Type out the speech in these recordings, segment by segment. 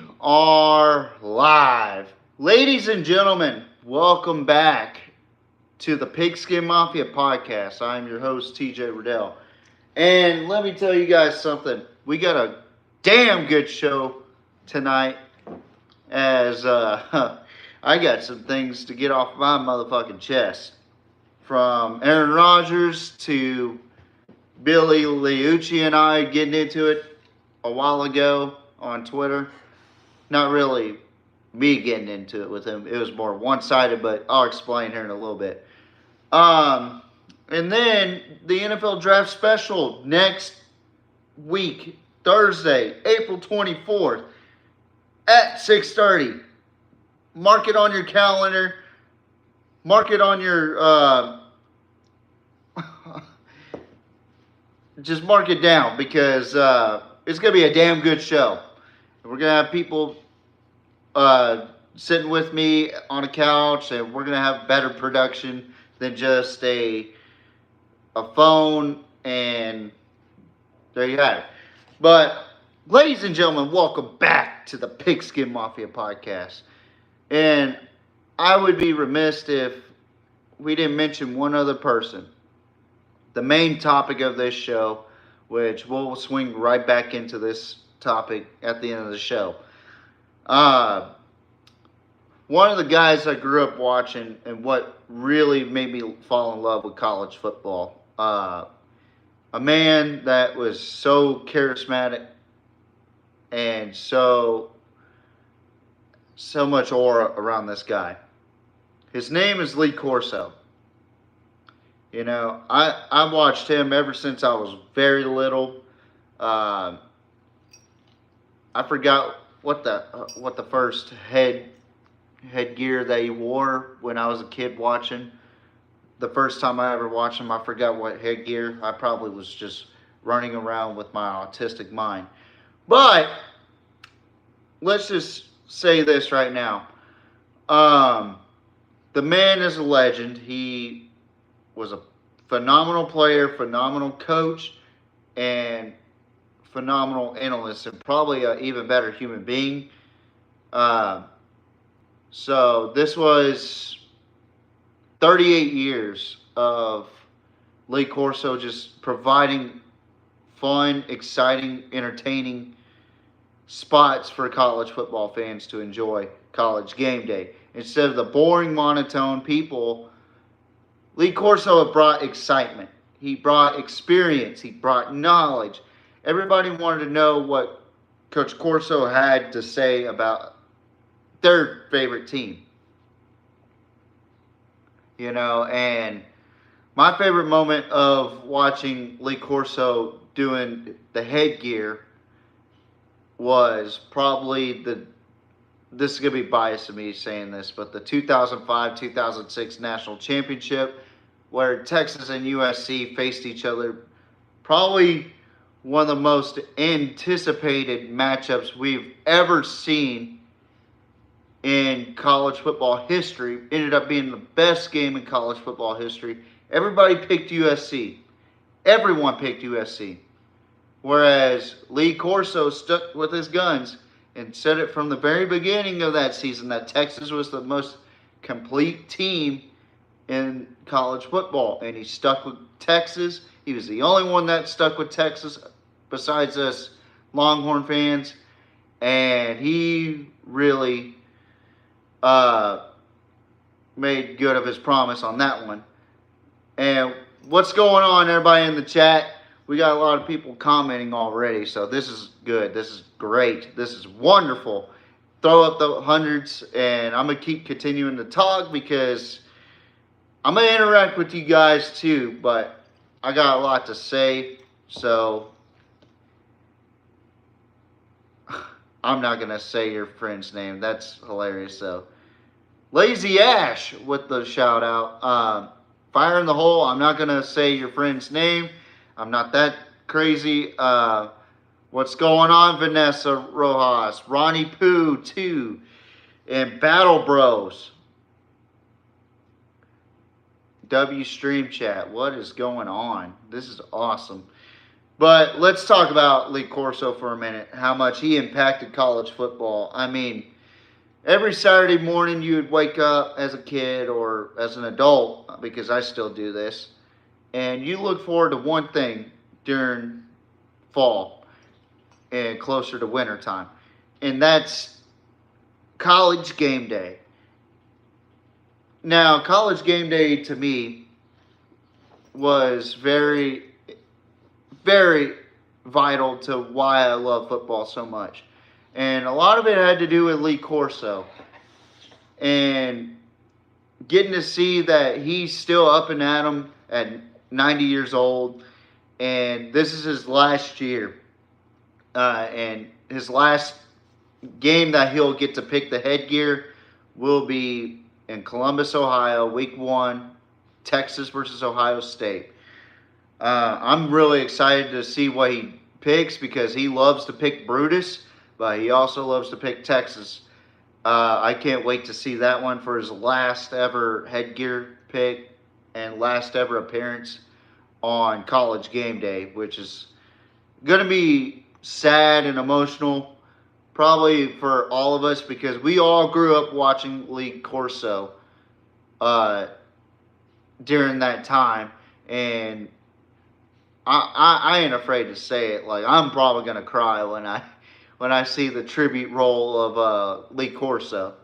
We are live. Ladies and gentlemen, welcome back to the Pigskin Mafia podcast. I'm your host, TJ Riddell. And let me tell you guys something. We got a damn good show tonight as I got some things to get off my motherfucking chest. From Aaron Rodgers to Billy Liucci and I getting into it a while ago on Twitter. Not really me getting into it with him. It was more one-sided, but I'll explain here in a little bit. And then the NFL Draft Special next week, Thursday, April 24th at 6:30. Mark it on your calendar. Mark it on your... just mark it down because it's going to be a damn good show. We're going to have people sitting with me on a couch, and we're going to have better production than just a phone, and there you have it. But, ladies and gentlemen, welcome back to the Pigskin Mafia podcast. And I would be remiss if we didn't mention one other person. The main topic of this show, which we'll swing right back into this topic at the end of the show. One of the guys I grew up watching and what really made me fall in love with college football. A man that was so charismatic and so much aura around this guy. His name is Lee Corso. You know, I watched him ever since I was very little. I forgot what the first headgear that he wore when I was a kid watching. The first time I ever watched him, I forgot what headgear. I probably was just running around with my autistic mind. But let's just say this right now. The man is a legend. He was a phenomenal player, phenomenal coach, and phenomenal analyst, and probably an even better human being. So this was 38 years of Lee Corso just providing fun, exciting, entertaining spots for college football fans to enjoy College Gameday. Instead of the boring, monotone people, Lee Corso brought excitement. He brought experience. He brought knowledge. Everybody wanted to know what Coach Corso had to say about their favorite team. You know, and my favorite moment of watching Lee Corso doing the headgear was probably this is going to be biased to me saying this, but the 2005-2006 National Championship where Texas and USC faced each other. Probably one of the most anticipated matchups we've ever seen in college football history. Ended up being the best game in college football history. Everybody picked USC. Everyone picked USC. Whereas Lee Corso stuck with his guns and said it from the very beginning of that season that Texas was the most complete team in college football. And he stuck with Texas. He was the only one that stuck with Texas besides us Longhorn fans. And he really made good of his promise on that one. And what's going on, everybody in the chat? We got a lot of people commenting already, so this is good. This is great. This is wonderful. Throw up the hundreds, and I'm going to keep continuing to talk because I'm going to interact with you guys too, but I got a lot to say, so I'm not going to say your friend's name. That's hilarious, though. Lazy Ash with the shout out. Fire in the hole. I'm not going to say your friend's name. I'm not that crazy. What's going on, Vanessa Rojas? Ronnie Pooh, too. And Battle Bros. W Stream Chat. What is going on? This is awesome. But let's talk about Lee Corso for a minute, how much he impacted college football. I mean, every Saturday morning you would wake up as a kid or as an adult, because I still do this, and you look forward to one thing during fall and closer to winter time, and that's College Game Day. Now, College Game Day to me was very, very vital to why I love football so much. And a lot of it had to do with Lee Corso. And getting to see that he's still up and at 'em at 90 years old. And this is his last year. And his last game that he'll get to pick the headgear will be in Columbus, Ohio, week 1, Texas versus Ohio State. I'm really excited to see what he picks because he loves to pick Brutus, but he also loves to pick Texas. I can't wait to see that one for his last ever headgear pick and last ever appearance on College Game Day, which is going to be sad and emotional probably for all of us because we all grew up watching Lee Corso during that time. And I ain't afraid to say it. Like, I'm probably going to cry when I see the tribute roll of Lee Corso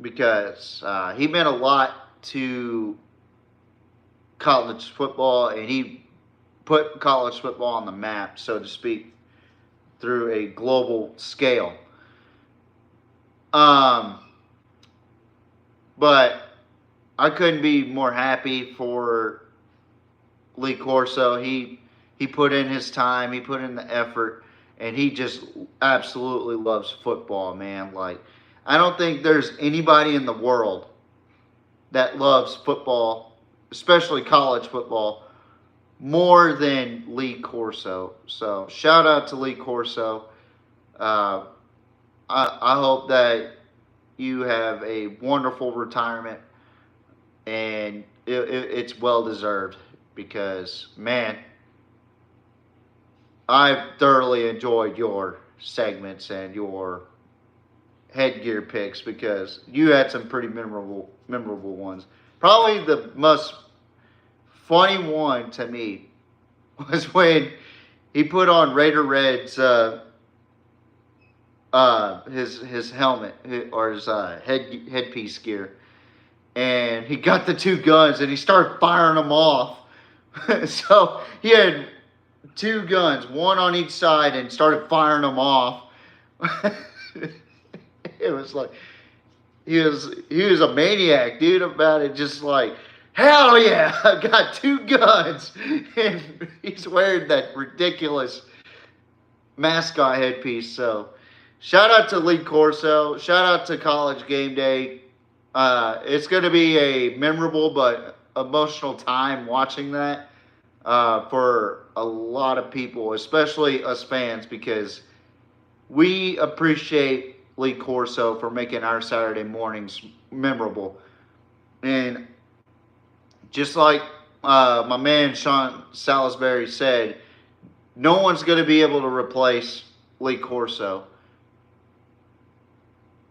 because he meant a lot to college football, and he put college football on the map, so to speak, through a global scale. But I couldn't be more happy for Lee Corso. He put in his time, he put in the effort, and he just absolutely loves football, man. Like, I don't think there's anybody in the world that loves football, especially college football, more than Lee Corso. So shout out to Lee Corso. I hope that you have a wonderful retirement, and it's well deserved because, man, I thoroughly enjoyed your segments and your headgear picks because you had some pretty memorable ones. Probably the most funny one to me was when he put on Raider Red's his helmet or his headpiece gear, and he got the 2 guns and he started firing them off. So he had 2 guns, one on each side, and started firing them off. It was like he was a maniac, dude, about it. Just like, hell yeah, I got 2 guns, and he's wearing that ridiculous mascot headpiece. So shout out to Lee Corso. Shout out to College Game Day. It's going to be a memorable but emotional time watching that for a lot of people, especially us fans, because we appreciate Lee Corso for making our Saturday mornings memorable. And just like my man Sean Salisbury said, no one's going to be able to replace Lee Corso.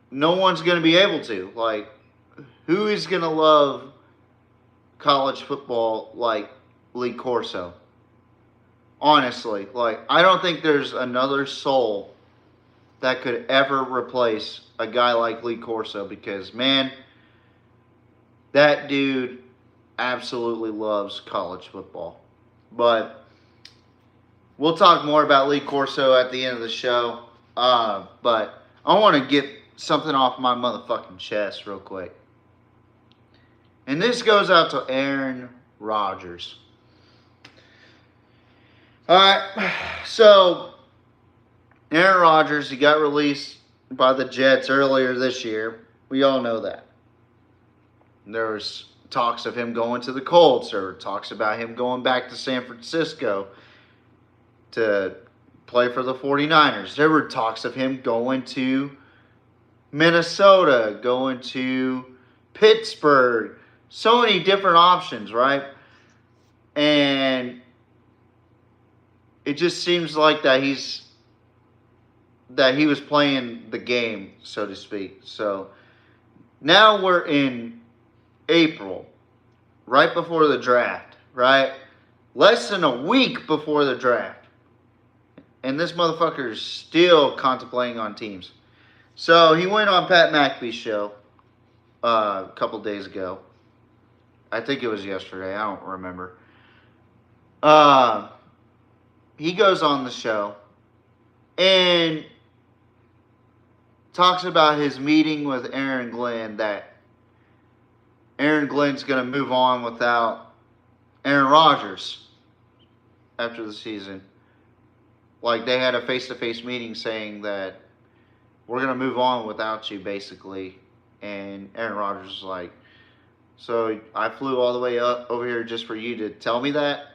No one's going to be able to. Like, who is going to love college football like Lee Corso? Honestly, like, I don't think there's another soul that could ever replace a guy like Lee Corso because, man, that dude absolutely loves college football. But we'll talk more about Lee Corso at the end of the show. But I want to get something off my motherfucking chest real quick. And this goes out to Aaron Rodgers. Alright, so Aaron Rodgers, he got released by the Jets earlier this year. We all know that. There was talks of him going to the Colts. There were talks about him going back to San Francisco to play for the 49ers. There were talks of him going to Minnesota, going to Pittsburgh. So many different options, right? And it just seems like that he was playing the game, so to speak. So now we're in April, right before the draft, right? Less than a week before the draft. And this motherfucker is still contemplating on teams. So he went on Pat McAfee's show a couple days ago. I think it was yesterday. I don't remember. He goes on the show and talks about his meeting with Aaron Glenn, that Aaron Glenn's going to move on without Aaron Rodgers after the season. Like, they had a face-to-face meeting saying that we're going to move on without you, basically. And Aaron Rodgers was like, so I flew all the way up over here just for you to tell me that?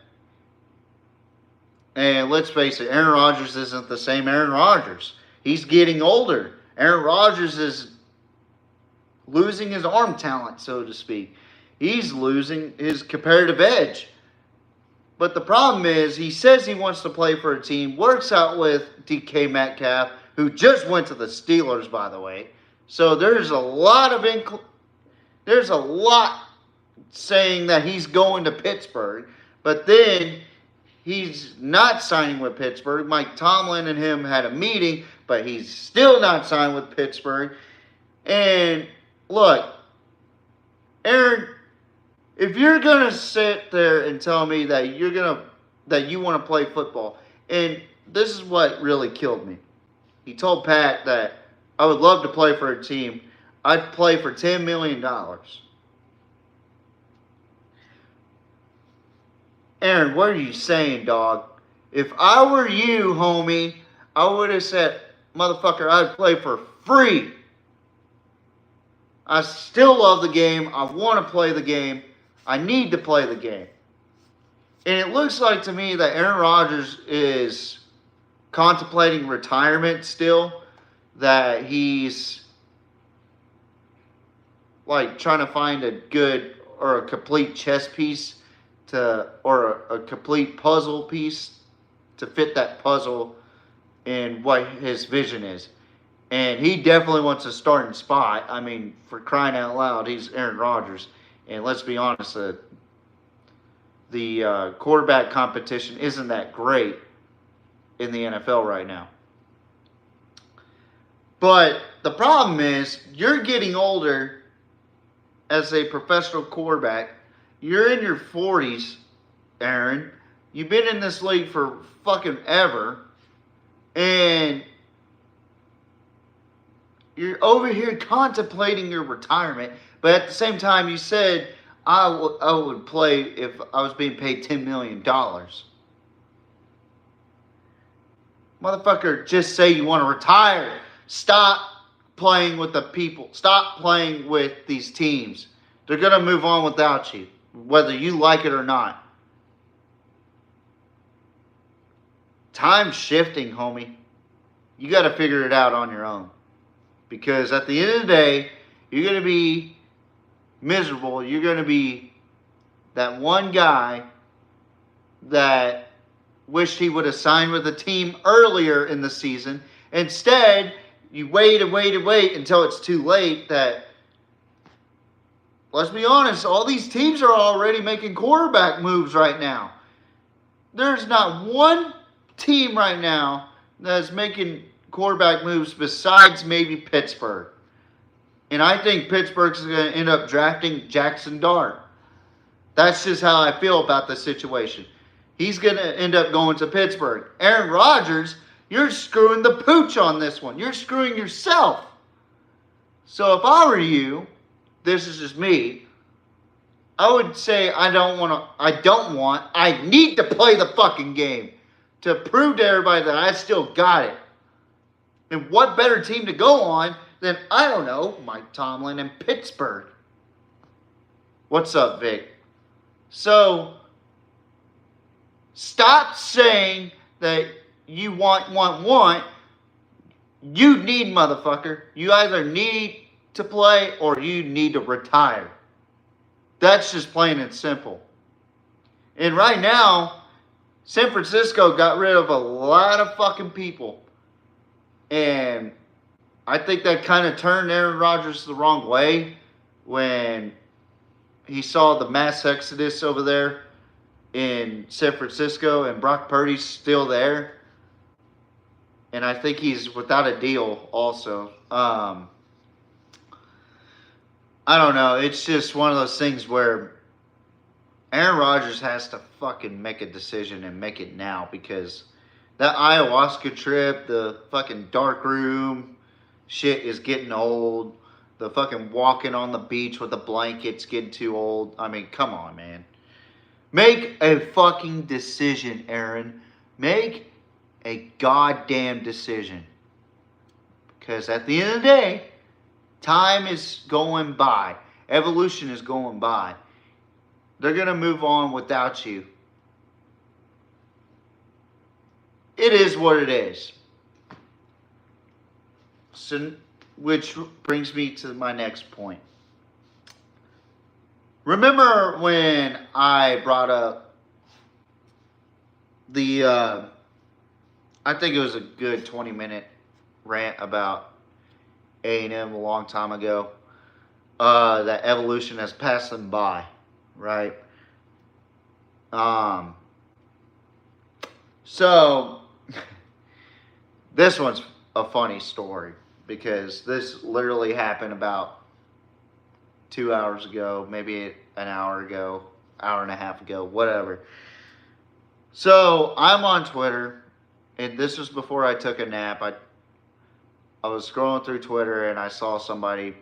And let's face it, Aaron Rodgers isn't the same Aaron Rodgers. He's getting older. Aaron Rodgers is losing his arm talent, so to speak. He's losing his comparative edge. But the problem is, he says he wants to play for a team, works out with DK Metcalf, who just went to the Steelers, by the way. So there's a lot saying that he's going to Pittsburgh. But then he's not signing with Pittsburgh. Mike Tomlin and him had a meeting, but he's still not signed with Pittsburgh. And look, Aaron, if you're gonna sit there and tell me that you want to play football, and this is what really killed me. He told Pat that I would love to play for a team. I'd play for $10 million. Aaron, what are you saying, dog? If I were you, homie, I would have said, motherfucker, I'd play for free. I still love the game. I want to play the game. I need to play the game. And it looks like to me that Aaron Rodgers is contemplating retirement still. That he's like trying to find a good or a complete chess piece or a complete puzzle piece to fit that puzzle in what his vision is. And he definitely wants a starting spot. I mean, for crying out loud, he's Aaron Rodgers. And let's be honest, the quarterback competition isn't that great in the NFL right now. But the problem is, you're getting older as a professional quarterback. You're in your 40s, Aaron. You've been in this league for fucking ever. And you're over here contemplating your retirement. But at the same time, you said, I would play if I was being paid $10 million. Motherfucker, just say you want to retire. Stop playing with the people. Stop playing with these teams. They're going to move on without you, whether you like it or not. Time's shifting, homie. You got to figure it out on your own. Because at the end of the day, you're going to be miserable. You're going to be that one guy that wished he would have signed with a team earlier in the season. Instead, you wait until it's too late. That, let's be honest, all these teams are already making quarterback moves right now. There's not one team right now that's making quarterback moves besides maybe Pittsburgh. And I think Pittsburgh's going to end up drafting Jackson Dart. That's just how I feel about the situation. He's going to end up going to Pittsburgh. Aaron Rodgers, you're screwing the pooch on this one. You're screwing yourself. So if I were you, this is just me, I would say I need to play the fucking game to prove to everybody that I still got it. And what better team to go on than, I don't know, Mike Tomlin and Pittsburgh. What's up, Vic? So, stop saying that you want. You need, motherfucker. You either need to play or you need to retire. That's just plain and simple. And right now, San Francisco got rid of a lot of fucking people. And I think that kind of turned Aaron Rodgers the wrong way when he saw the mass exodus over there in San Francisco and Brock Purdy's still there. And I think he's without a deal also. I don't know. It's just one of those things where Aaron Rodgers has to fucking make a decision and make it now, because that ayahuasca trip, the fucking dark room shit is getting old. The fucking walking on the beach with the blankets getting too old. I mean, come on, man. Make a fucking decision, Aaron. Make a goddamn decision. Because at the end of the day, time is going by. Evolution is going by. They're going to move on without you. It is what it is. So, which brings me to my next point. Remember when I brought up the, I think it was a good 20-minute rant about A&M a long time ago, that evolution has passed them by, right? So, this one's a funny story, because this literally happened about 2 hours ago, maybe an hour ago, hour and a half ago, whatever. So I'm on Twitter, and this was before I took a nap. I was scrolling through Twitter, and I saw somebody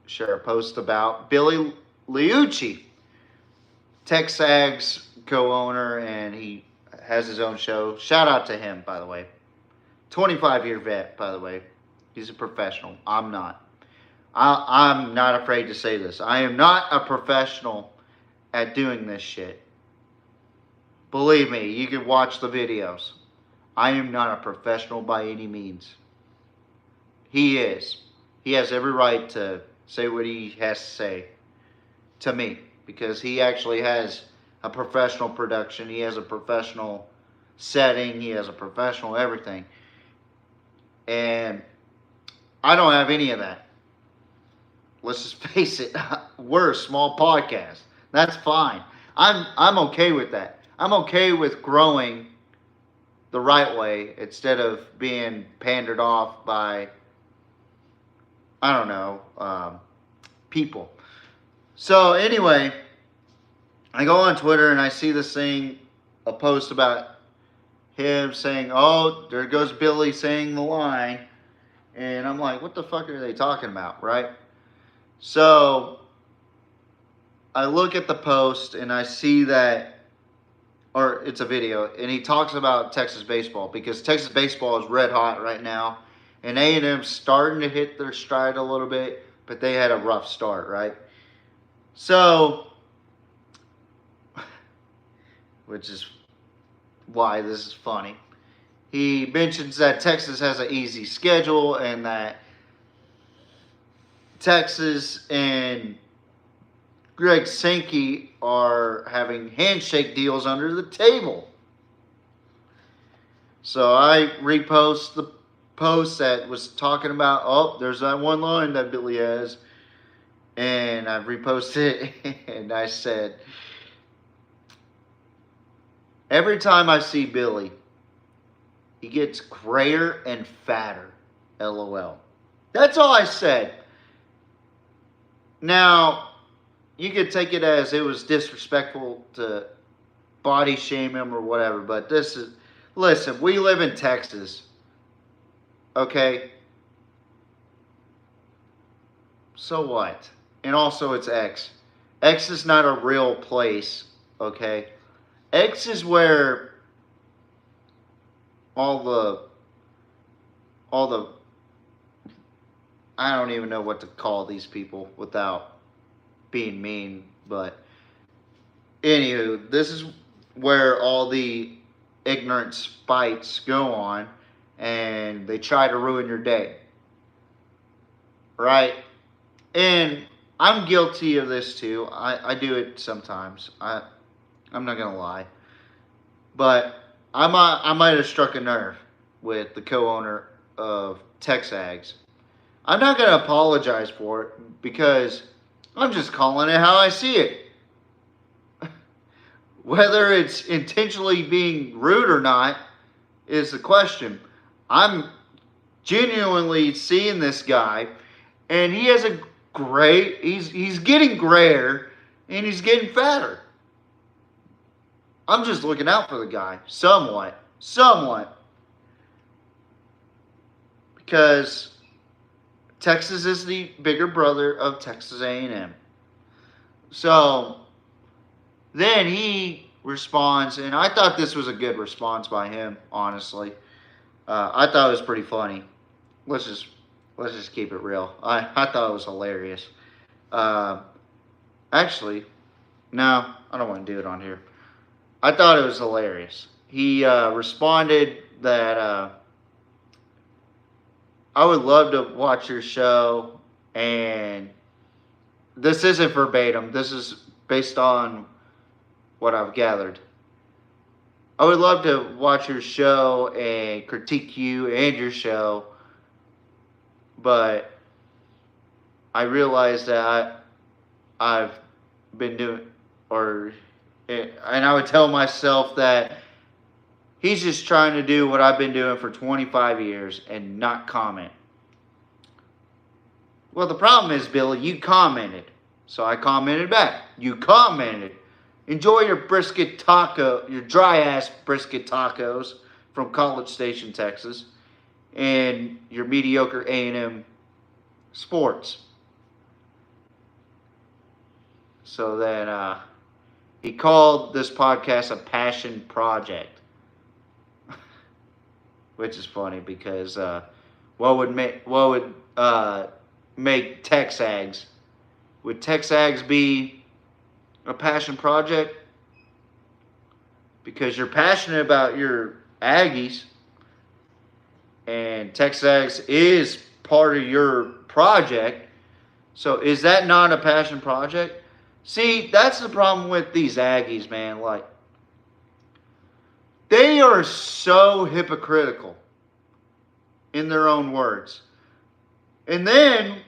share a post about Billy Liucci, Texags co-owner, and he has his own show. Shout out to him, by the way. 25-year vet, by the way. He's a professional. I'm not. I'm not afraid to say this. I am not a professional at doing this shit. Believe me, you can watch the videos. I am not a professional by any means. He is. He has every right to say what he has to say to me, because he actually has a professional production. He has a professional setting. He has a professional everything. And I don't have any of that. Let's just face it. We're a small podcast. That's fine. I'm okay with that. I'm okay with growing the right way instead of being pandered off by, I don't know, people. So anyway, I go on Twitter and I see this thing, a post about him saying, oh, there goes Billy saying the line. And I'm like, what the fuck are they talking about, right? So I look at the post and I see that, or it's a video, and he talks about Texas baseball, because Texas baseball is red hot right now, and A&M's starting to hit their stride a little bit, but they had a rough start, right? So, which is why this is funny. He mentions that Texas has an easy schedule, and that Texas and Greg Sankey are having handshake deals under the table. So I repost the post that was talking about, oh, there's that one line that Billy has. And I reposted it, and I said, every time I see Billy, he gets grayer and fatter. LOL. That's all I said. Now, you could take it as it was disrespectful to body shame him or whatever, but this is, listen, we live in Texas, okay? So what? And also it's X. X is not a real place, okay? X is where all the I don't even know what to call these people without being mean, but anywho, this is where all the ignorant spites go on, and they try to ruin your day, right? And I'm guilty of this too. I do it sometimes. I'm not gonna lie, But I might have struck a nerve with the co-owner of Texags. I'm not going to apologize for it because I'm just calling it how I see it. Whether it's intentionally being rude or not is the question. I'm genuinely seeing this guy, and he has a he's getting grayer and he's getting fatter. I'm just looking out for the guy somewhat, because Texas is the bigger brother of Texas A&M. So then he responds, and I thought this was a good response by him. Honestly, I thought it was pretty funny. Let's just keep it real. I thought it was hilarious. Actually, no, I don't want to do it on here. I thought it was hilarious. He responded that I would love to watch your show, and this isn't verbatim. This is based on what I've gathered. I would love to watch your show and critique you and your show, but I realized that I've been doing, and I would tell myself that he's just trying to do what I've been doing for 25 years and not comment. Well, the problem is, Billy, you commented. So I commented back. You commented. Enjoy your brisket taco, your dry-ass brisket tacos from College Station, Texas, and your mediocre A&M sports. So then he called this podcast a passion project, which is funny because what would make Texags? Would Texags be a passion project? Because you're passionate about your Aggies, and Texags is part of your project. So is that not a passion project? See, that's the problem with these Aggies, man. Like, they are so hypocritical in their own words. And then,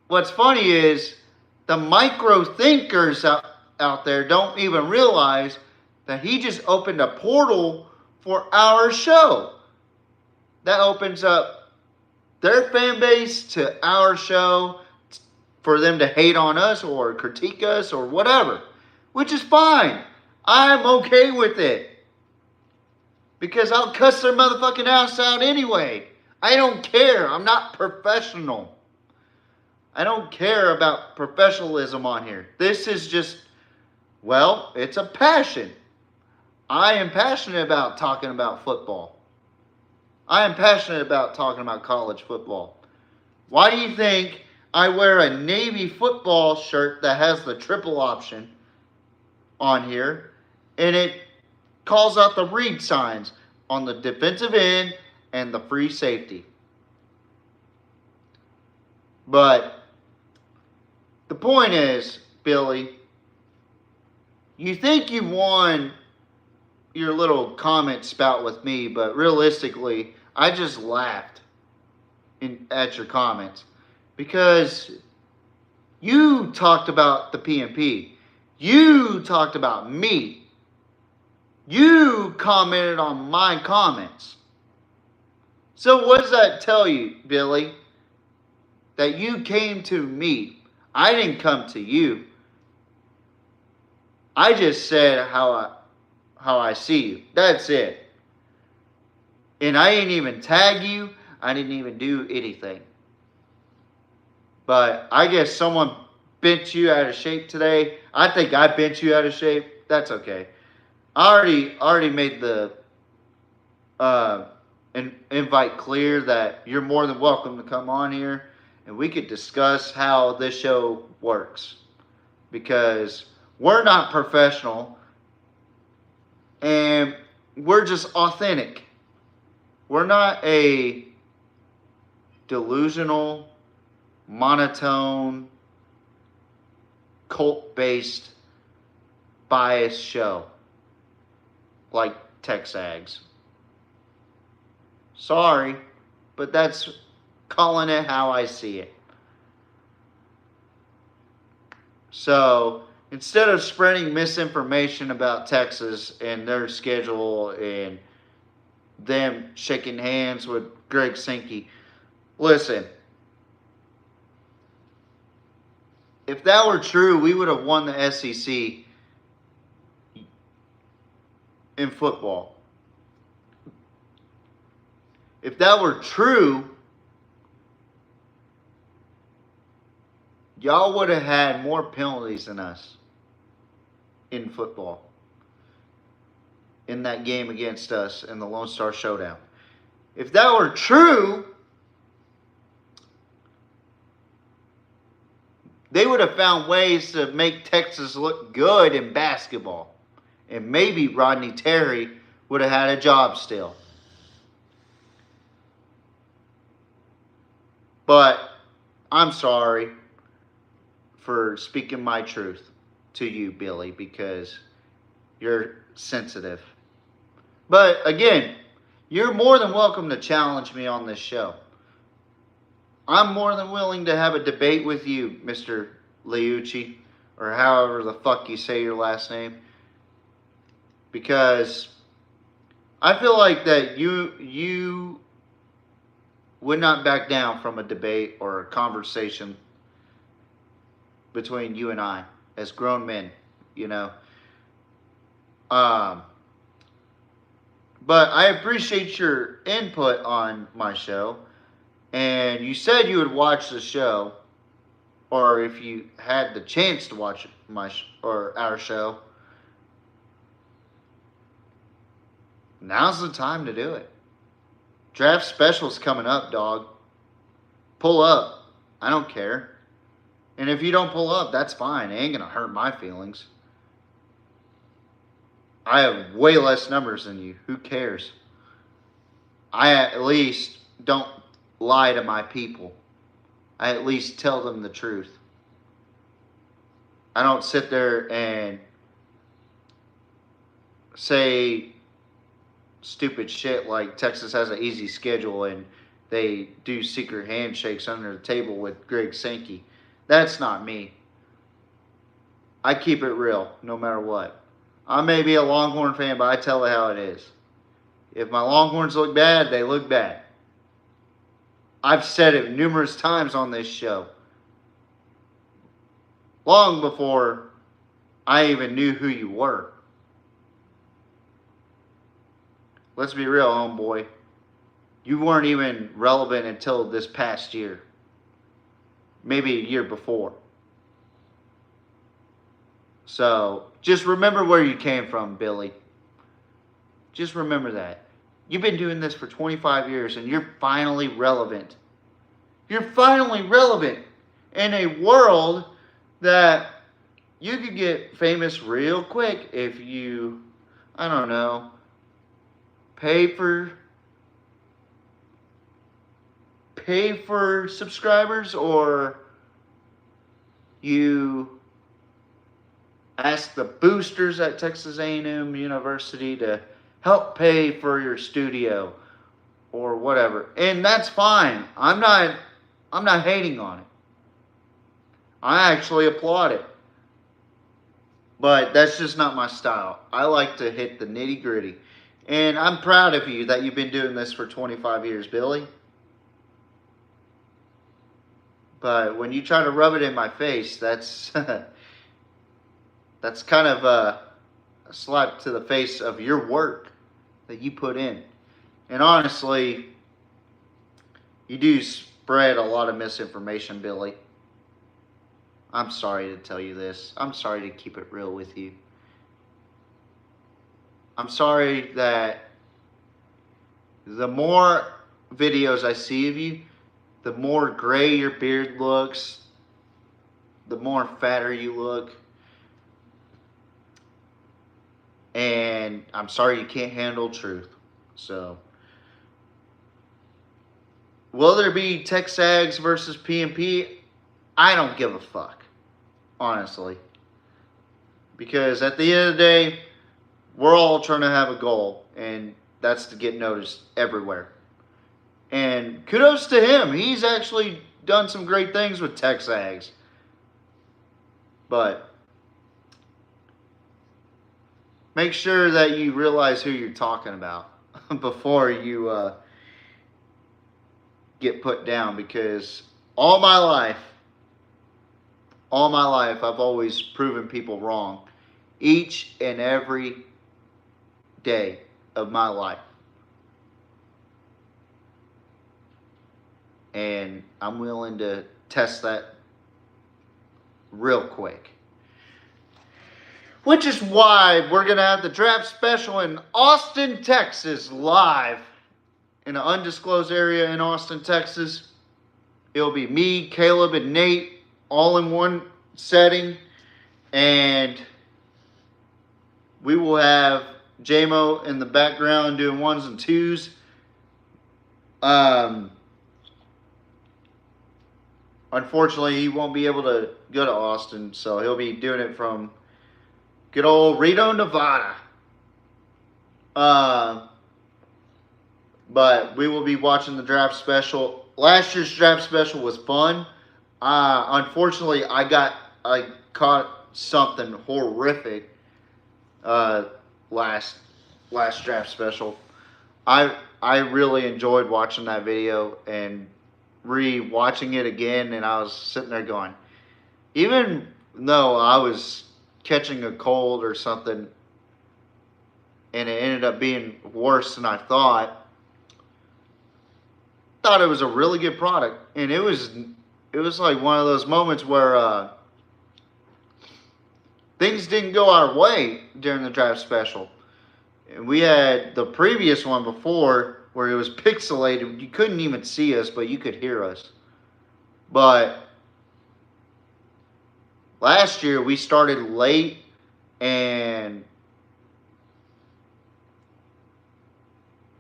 what's funny is the micro thinkers out there don't even realize that he just opened a portal for our show. That opens up their fan base to our show for them to hate on us or critique us or whatever, which is fine. I'm okay with it. Because I'll cuss their motherfucking ass out anyway. I don't care. I'm not professional. I don't care about professionalism on here. This is just, well, it's a passion. I am passionate about talking about football. I am passionate about talking about college football. Why do you think I wear a Navy football shirt that has the triple option on here, and it calls out the read signs on the defensive end and the free safety? But the point is, Billy, you think you won your little comment spout with me, but realistically, I just laughed at your comments. Because you talked about the PMP. You talked about me. You commented on my comments. So what does that tell you, Billy? That you came to me. I didn't come to you. I just said how I see you. That's it. And I didn't even tag you. I didn't even do anything. But I guess someone bent you out of shape today. I think I bent you out of shape. That's okay. I already made the invite clear that you're more than welcome to come on here, and we could discuss how this show works. Because we're not professional, and we're just authentic. We're not a delusional, monotone, cult-based, biased show. like Texags. Sorry, but that's calling it how I see it. So instead of spreading misinformation about Texas and their schedule and them shaking hands with Greg Sankey, listen, if that were true, we would have won the SEC in football. If that were true, y'all would have had more penalties than us in football in that game against us in the Lone Star Showdown. If that were true, they would have found ways to make Texas look good in basketball. And maybe Rodney Terry would have had a job still. But I'm sorry for speaking my truth to you, Billy, because you're sensitive. But again, you're more than welcome to challenge me on this show. I'm more than willing to have a debate with you, Mr. Liucci, or however the fuck you say your last name. Because I feel like that you would not back down from a debate or a conversation between you and I as grown men, you know. But I appreciate your input on my show. And you said you would watch the show, or if you had the chance to watch our show, now's the time to do it. Draft special's coming up, dog. Pull up. I don't care. And if you don't pull up, that's fine. It ain't going to hurt my feelings. I have way less numbers than you. Who cares? I at least don't lie to my people. I at least tell them the truth. I don't sit there and say stupid shit like Texas has an easy schedule and they do secret handshakes under the table with Greg Sankey. That's not me. I keep it real no matter what. I may be a Longhorn fan, but I tell it how it is. If my Longhorns look bad, they look bad. I've said it numerous times on this show. Long before I even knew who you were. Let's be real, homeboy. You weren't even relevant until this past year. Maybe a year before. So, just remember where you came from, Billy. Just remember that. You've been doing this for 25 years and you're finally relevant. You're finally relevant in a world that you could get famous real quick if you, I don't know, pay for subscribers, or you ask the boosters at Texas A&M University to help pay for your studio or whatever. And that's fine. I'm not hating on it. I actually applaud it. But that's just not my style. I like to hit the nitty-gritty. And I'm proud of you that you've been doing this for 25 years, Billy. But when you try to rub it in my face, that's that's kind of a slap to the face of your work that you put in. And honestly, you do spread a lot of misinformation, Billy. I'm sorry to tell you this. I'm sorry to keep it real with you. I'm sorry that the more videos I see of you, the more gray your beard looks, the more fatter you look. And I'm sorry you can't handle truth. So, will there be Texags versus PMP? I don't give a fuck, honestly. Because at the end of the day, we're all trying to have a goal, and that's to get noticed everywhere. And kudos to him. He's actually done some great things with Texags. But make sure that you realize who you're talking about before you get put down, because all my life, I've always proven people wrong. Each and every day of my life. And I'm willing to test that real quick. Which is why we're going to have the draft special in Austin, Texas, live in an undisclosed area in Austin, Texas. It'll be me, Caleb, and Nate all in one setting. And we will have JMO in the background doing ones and twos. Unfortunately, he won't be able to go to Austin, so he'll be doing it from good old Reno, Nevada. But we will be watching the draft special. Last year's draft special was fun. Unfortunately, I caught something horrific last draft special. I really enjoyed watching that video and re-watching it again, and I was sitting there going, even though I was catching a cold or something and it ended up being worse than I thought it was a really good product. And it was like one of those moments where things didn't go our way during the draft special. And we had the previous one before where it was pixelated. You couldn't even see us, but you could hear us. But last year we started late, and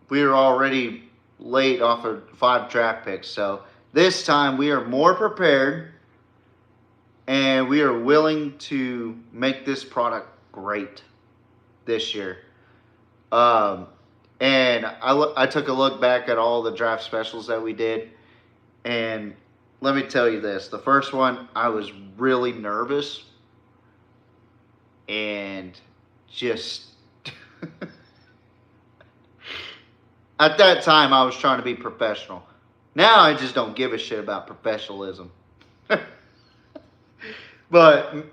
we were already late off of 5 draft picks. So this time we are more prepared, and we are willing to make this product great this year. And I took a look back at all the draft specials that we did, and let me tell you this. The first one, I was really nervous, and just at that time I was trying to be professional. Now I just don't give a shit about professionalism. But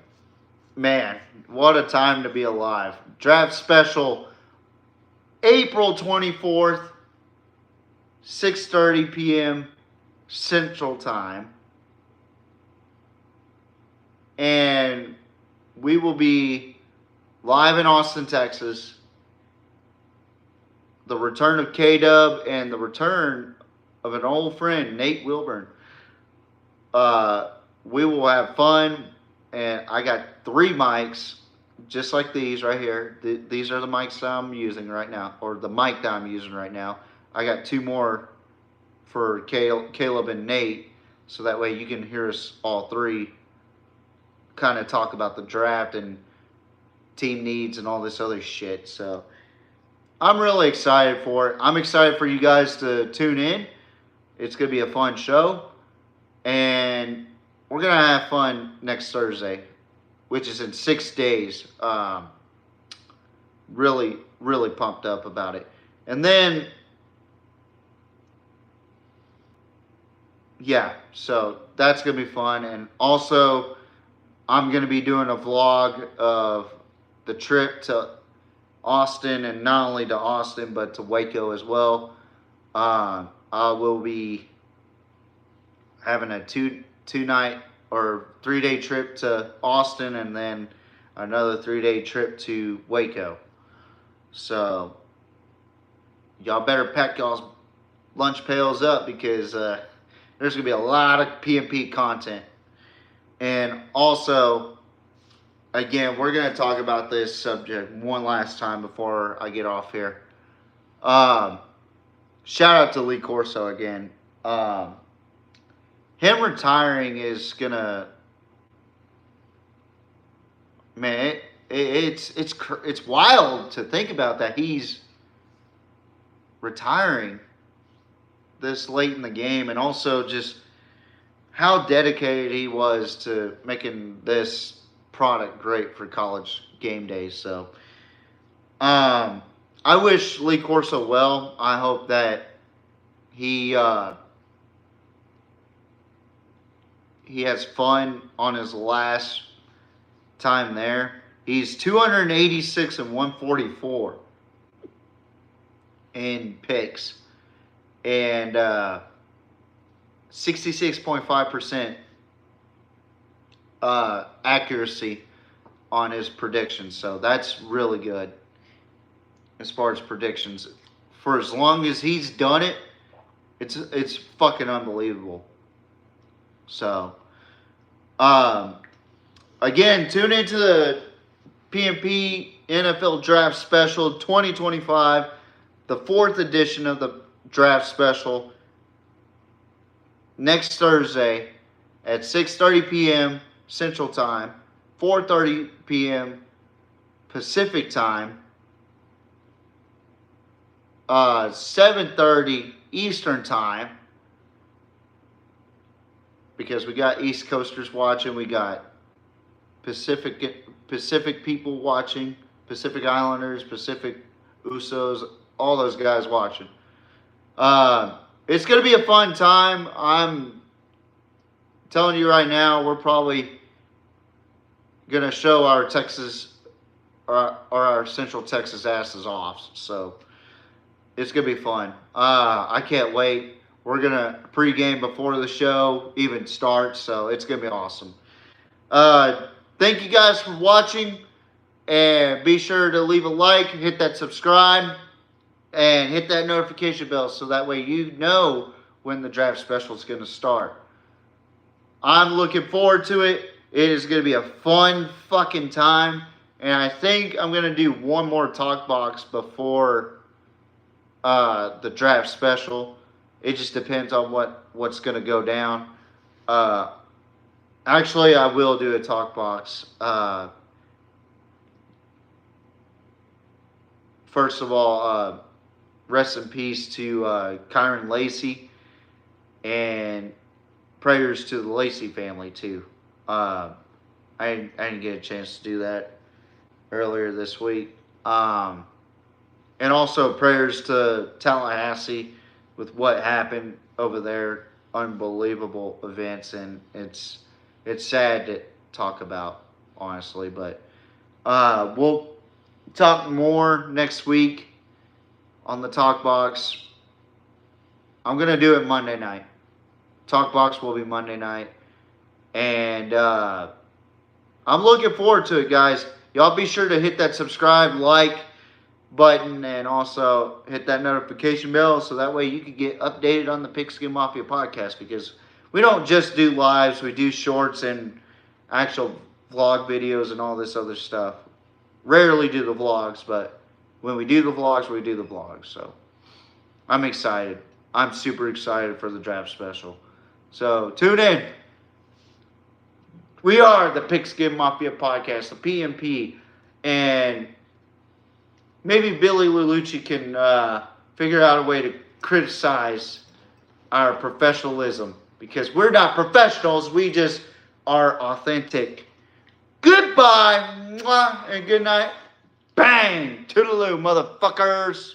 man, what a time to be alive. Draft special April 24th, 6:30 p.m. Central Time. And we will be live in Austin, Texas. The return of K-Dub and the return of an old friend, Nate Wilburn. We will have fun. And I got 3 mics, just like these right here. These are the mics that I'm using right now, or the mic that I'm using right now. I got 2 more for Caleb and Nate, so that way you can hear us all 3 kind of talk about the draft and team needs and all this other shit. So I'm really excited for it. I'm excited for you guys to tune in. It's going to be a fun show. And we're going to have fun next Thursday, which is in 6 days. Really, really pumped up about it. And then, yeah, so that's going to be fun. And also, I'm going to be doing a vlog of the trip to Austin, and not only to Austin, but to Waco as well. I will be having a two-night or 3-day trip to Austin, and then another 3-day trip to Waco. So y'all better pack y'all's lunch pails up, because there's going to be a lot of PMP content. And also, again, we're going to talk about this subject one last time before I get off here. Shout out to Lee Corso again. Him retiring is going to... Man, It's wild to think about that he's retiring this late in the game, and also just how dedicated he was to making this product great for College Gameday. So, I wish Lee Corso well. I hope that he has fun on his last time there. He's 286 and 144 in picks, and 66.5% accuracy on his predictions. So that's really good as far as predictions. For as long as he's done it, it's fucking unbelievable. So, again, tune into the PMP NFL Draft Special 2025, the 4th edition of the Draft Special, next Thursday at 6:30 p.m. Central Time, 4:30 p.m. Pacific Time, 7:30 Eastern Time, because we got East Coasters watching, we got Pacific people watching, Pacific Islanders, Pacific Usos, all those guys watching. It's going to be a fun time. I'm telling you right now, we're probably going to show our Texas or our Central Texas asses off. So it's going to be fun. I can't wait. We're going to pregame before the show even starts, so it's going to be awesome. Thank you guys for watching, and be sure to leave a like, hit that subscribe, and hit that notification bell so that way you know when the draft special is going to start. I'm looking forward to it. It is going to be a fun fucking time, and I think I'm going to do one more talk box before the draft special. It just depends on what's going to go down. Actually, I will do a talk box. First of all, rest in peace to Kyron Lacey, and prayers to the Lacey family too. I didn't get a chance to do that earlier this week. And also prayers to Tallahassee with what happened over there. Unbelievable events, and it's sad to talk about, honestly, but we'll talk more next week on the Talk Box. I'm going to do it Monday night. Talk Box will be Monday night, and I'm looking forward to it, guys. Y'all be sure to hit that subscribe, like button, and also hit that notification bell so that way you can get updated on the Pigskin Mafia podcast, because we don't just do lives, we do shorts and actual vlog videos and all this other stuff. Rarely do the vlogs, but when we do the vlogs, we do the vlogs. So I'm excited. I'm super excited for the draft special. So tune in. We are the Pigskin Mafia podcast, the PMP, and maybe Billy Liucci can figure out a way to criticize our professionalism, because we're not professionals. We just are authentic. Goodbye, mwah, and good night. Bang, toodaloo, motherfuckers.